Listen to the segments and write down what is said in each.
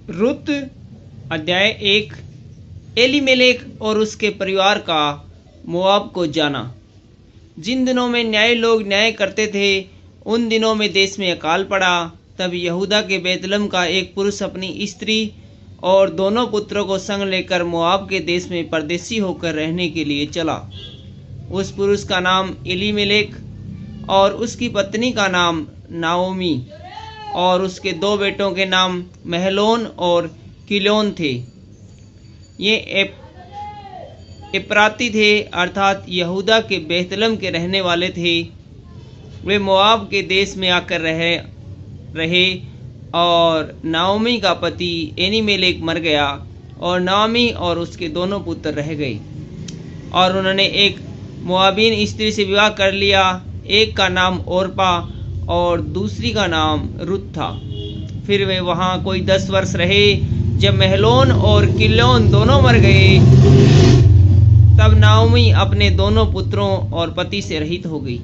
रुत अध्याय 1। एलीमेलेक और उसके परिवार का मोआब को जाना। जिन दिनों में न्यायी लोग न्याय करते थे उन दिनों में देश में अकाल पड़ा। तब यहूदा के बैतलहम का एक पुरुष अपनी स्त्री और दोनों पुत्रों को संग लेकर मोआब के देश में परदेसी होकर रहने के लिए चला। उस पुरुष का नाम एलीमेलेक और उसकी पत्नी का नाम नाओमी और उसके दो बेटों के नाम महलोन और किलोन थे। ये एप्राती थे, अर्थात यहूदा के बैतलहम के रहने वाले थे। वे मोआब के देश में आकर रहे और नाओमी का पति एलीमेलेक मर गया और नाओमी और उसके दोनों पुत्र रह गए। और उन्होंने एक मोआबीन स्त्री से विवाह कर लिया। एक का नाम ओरपा और दूसरी का नाम रुत था। फिर वे वहाँ कोई 10 वर्ष रहे। जब महलोन और किलोन दोनों मर गए तब नाओमी अपने दोनों पुत्रों और पति से रहित हो गई।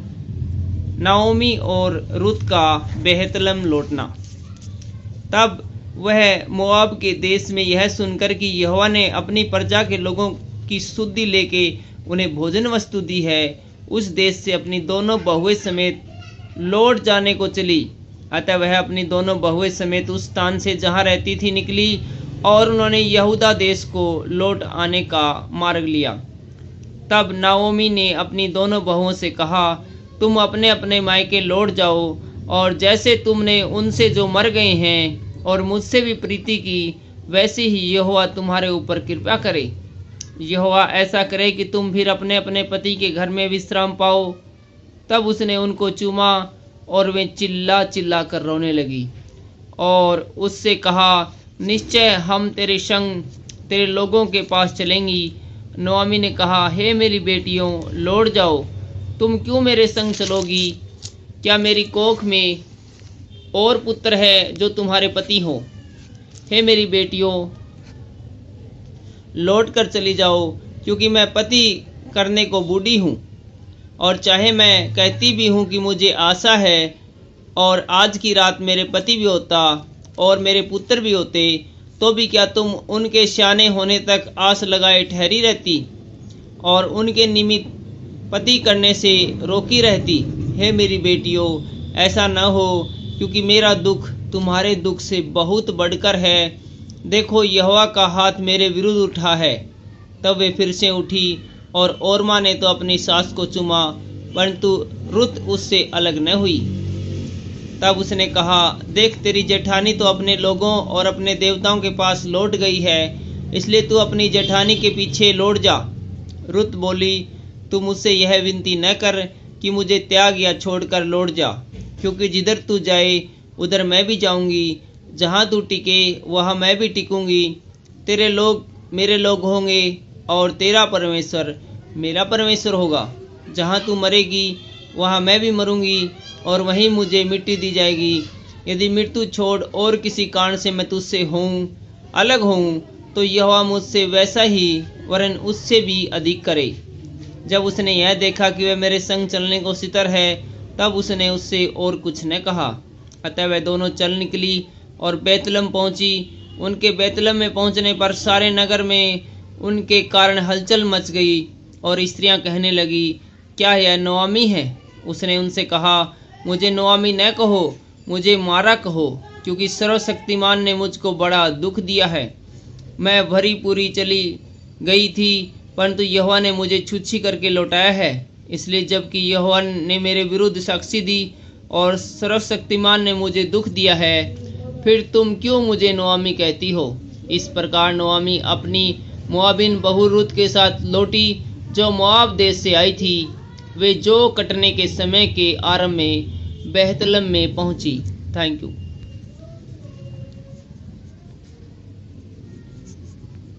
नाओमी और रुत का बैतलहम लौटना। तब वह मोआब के देश में यह सुनकर कि यहोवा ने अपनी प्रजा के लोगों की सुधि लेके उन्हें भोजन वस्तु दी है, उस देश से अपनी दोनों बहुएं समेत लौट जाने को चली। अतः वह अपनी दोनों बहुएं समेत उस स्थान से जहाँ रहती थी निकली और उन्होंने यहूदा देश को लौट आने का मार्ग लिया। तब नाओमी ने अपनी दोनों बहुओं से कहा, तुम अपने अपने मायके लौट जाओ और जैसे तुमने उनसे जो मर गए हैं और मुझसे भी प्रीति की, वैसे ही यहोवा तुम्हारे ऊपर कृपा करे। यहोवा ऐसा करे कि तुम फिर अपने अपने पति के घर में विश्राम पाओ। तब उसने उनको चूमा और वे चिल्ला चिल्ला कर रोने लगी और उससे कहा, निश्चय हम तेरे संग तेरे लोगों के पास चलेंगी। नोआमी ने कहा, हे मेरी बेटियों, लौट जाओ। तुम क्यों मेरे संग चलोगी? क्या मेरी कोख में और पुत्र है जो तुम्हारे पति हो? हे मेरी बेटियों, लौट कर चली जाओ, क्योंकि मैं पति करने को बूढ़ी हूँ। और चाहे मैं कहती भी हूँ कि मुझे आशा है और आज की रात मेरे पति भी होता और मेरे पुत्र भी होते, तो भी क्या तुम उनके सियाने होने तक आस लगाए ठहरी रहती और उनके निमित्त पति करने से रोकी रहती? हे मेरी बेटियों, ऐसा न हो, क्योंकि मेरा दुख तुम्हारे दुख से बहुत बढ़कर है। देखो, यहोवा का हाथ मेरे विरुद्ध उठा है। तब वे फिर से उठी और ओरमा ने तो अपनी सास को चूमा, परंतु रुत उससे अलग न हुई। तब उसने कहा, देख, तेरी जेठानी तो अपने लोगों और अपने देवताओं के पास लौट गई है, इसलिए तू अपनी जेठानी के पीछे लौट जा। रुत बोली, तू मुझसे यह विनती न कर कि मुझे त्याग या छोड़कर लौट जा, क्योंकि जिधर तू जाए उधर मैं भी जाऊंगी, जहाँ तू टिके वहाँ मैं भी टिकूंगी। तेरे लोग मेरे लोग होंगे और तेरा परमेश्वर मेरा परमेश्वर होगा। जहाँ तू मरेगी वहाँ मैं भी मरूंगी और वहीं मुझे मिट्टी दी जाएगी। यदि मृत्यु छोड़ और किसी कारण से मैं तुझसे अलग होऊं, तो यहोवा मुझसे वैसा ही वरन उससे भी अधिक करे। जब उसने यह देखा कि वह मेरे संग चलने को सितर है, तब उसने उससे और कुछ न कहा। अतः वह दोनों चल निकली और बैतलहम पहुंची। उनके बैतलहम में पहुंचने पर सारे नगर में उनके कारण हलचल मच गई और स्त्रियां कहने लगी, क्या यह नोआमी है? उसने उनसे कहा, मुझे नोआमी न कहो, मुझे मारा कहो, क्योंकि सर्वशक्तिमान ने मुझको बड़ा दुख दिया है। मैं भरी पूरी चली गई थी, परंतु यहोवा ने मुझे छुच्छी करके लौटाया है। इसलिए जबकि यहोवा ने मेरे विरुद्ध साक्षी दी और सर्वशक्तिमान ने मुझे दुख दिया है, फिर तुम क्यों मुझे नोआमी कहती हो? इस प्रकार नोआमी अपनी मोआबिन बहू रुत के साथ लौटी, जो मोआब देश से आई थी। वे जौ कटने के समय के आरंभ में बैतलहम में पहुंची। Thank you.